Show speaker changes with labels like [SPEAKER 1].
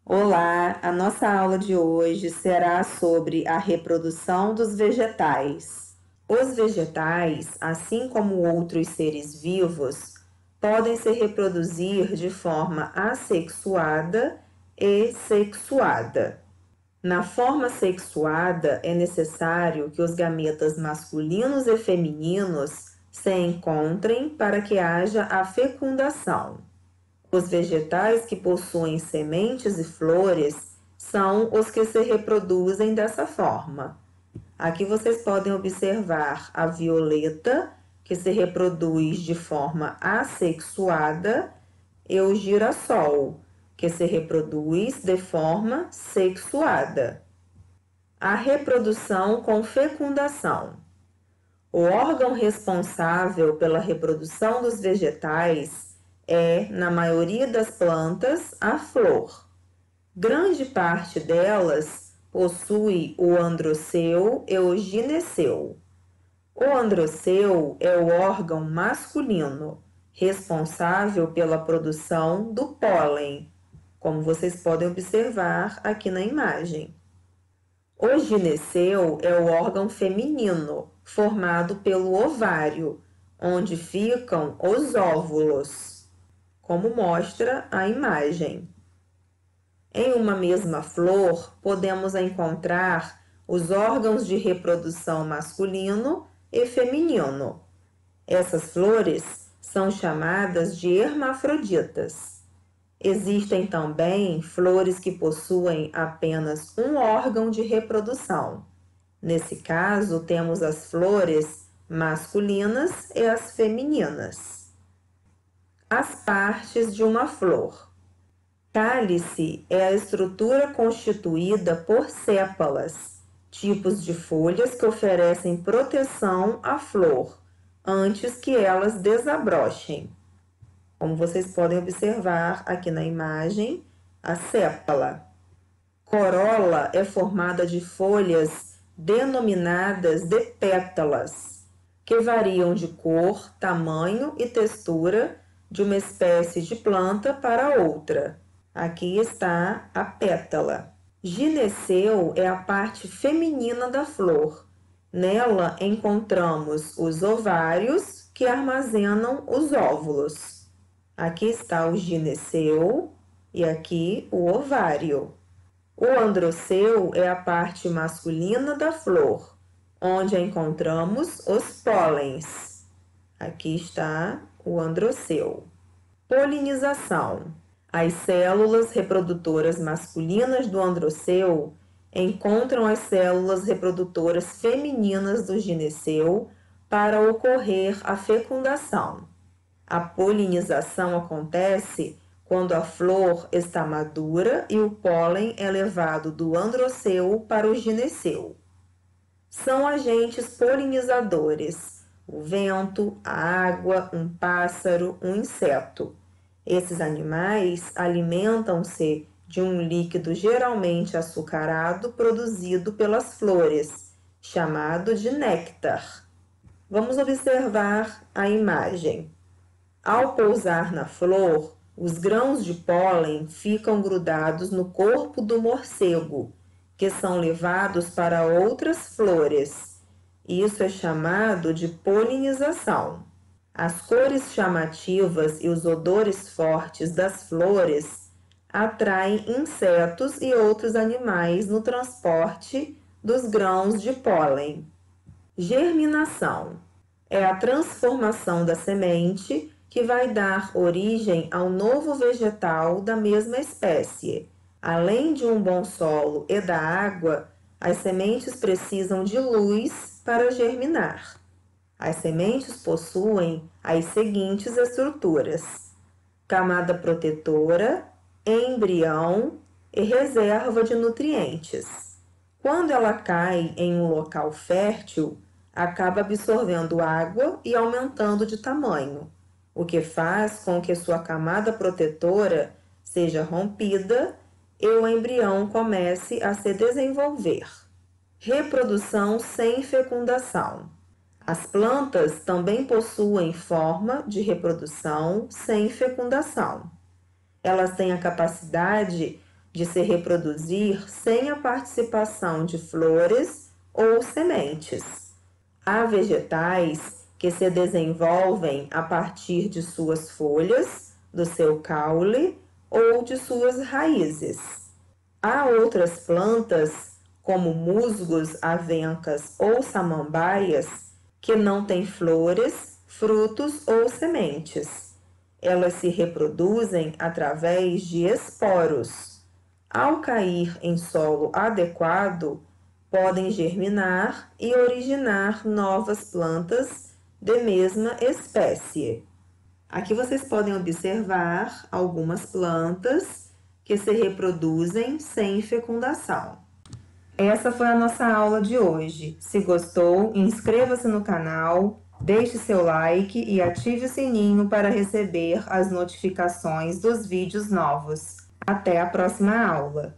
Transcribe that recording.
[SPEAKER 1] Olá, a nossa aula de hoje será sobre a reprodução dos vegetais. Os vegetais, assim como outros seres vivos, podem se reproduzir de forma assexuada e sexuada. Na forma sexuada, é necessário que os gametas masculinos e femininos se encontrem para que haja a fecundação. Os vegetais que possuem sementes e flores são os que se reproduzem dessa forma. Aqui vocês podem observar a violeta, que se reproduz de forma assexuada, e o girassol, que se reproduz de forma sexuada. A reprodução com fecundação. O órgão responsável pela reprodução dos vegetais é, na maioria das plantas, a flor. Grande parte delas possui o androceu e o gineceu. O androceu é o órgão masculino, responsável pela produção do pólen, como vocês podem observar aqui na imagem. O gineceu é o órgão feminino, formado pelo ovário, onde ficam os óvulos, como mostra a imagem. Em uma mesma flor, podemos encontrar os órgãos de reprodução masculino e feminino. Essas flores são chamadas de hermafroditas. Existem também flores que possuem apenas um órgão de reprodução. Nesse caso, temos as flores masculinas e as femininas. As partes de uma flor. Cálice é a estrutura constituída por sépalas, tipos de folhas que oferecem proteção à flor, antes que elas desabrochem. Como vocês podem observar aqui na imagem, a sépala. Corola é formada de folhas denominadas de pétalas, que variam de cor, tamanho e textura de uma espécie de planta para outra. Aqui está a pétala. Gineceu é a parte feminina da flor. Nela encontramos os ovários que armazenam os óvulos. Aqui está o gineceu e aqui o ovário. O androceu é a parte masculina da flor, onde encontramos os pólens. Aqui está o androceu. Polinização. As células reprodutoras masculinas do androceu encontram as células reprodutoras femininas do gineceu para ocorrer a fecundação. A polinização acontece quando a flor está madura e o pólen é levado do androceu para o gineceu. São agentes polinizadores: o vento, a água, um pássaro, um inseto. Esses animais alimentam-se de um líquido geralmente açucarado produzido pelas flores, chamado de néctar. Vamos observar a imagem. Ao pousar na flor, os grãos de pólen ficam grudados no corpo do morcego, que são levados para outras flores. Isso é chamado de polinização. As cores chamativas e os odores fortes das flores atraem insetos e outros animais no transporte dos grãos de pólen. Germinação é a transformação da semente que vai dar origem ao novo vegetal da mesma espécie. Além de um bom solo e da água, as sementes precisam de luz para germinar. As sementes possuem as seguintes estruturas: camada protetora, embrião e reserva de nutrientes. Quando ela cai em um local fértil, acaba absorvendo água e aumentando de tamanho, o que faz com que sua camada protetora seja rompida e o embrião comece a se desenvolver. Reprodução sem fecundação. As plantas também possuem forma de reprodução sem fecundação. Elas têm a capacidade de se reproduzir sem a participação de flores ou sementes. Há vegetais que se desenvolvem a partir de suas folhas, do seu caule ou de suas raízes. Há outras plantas, como musgos, avencas ou samambaias, que não têm flores, frutos ou sementes. Elas se reproduzem através de esporos. Ao cair em solo adequado, podem germinar e originar novas plantas de mesma espécie. Aqui vocês podem observar algumas plantas que se reproduzem sem fecundação. Essa foi a nossa aula de hoje. Se gostou, inscreva-se no canal, deixe seu like e ative o sininho para receber as notificações dos vídeos novos. Até a próxima aula!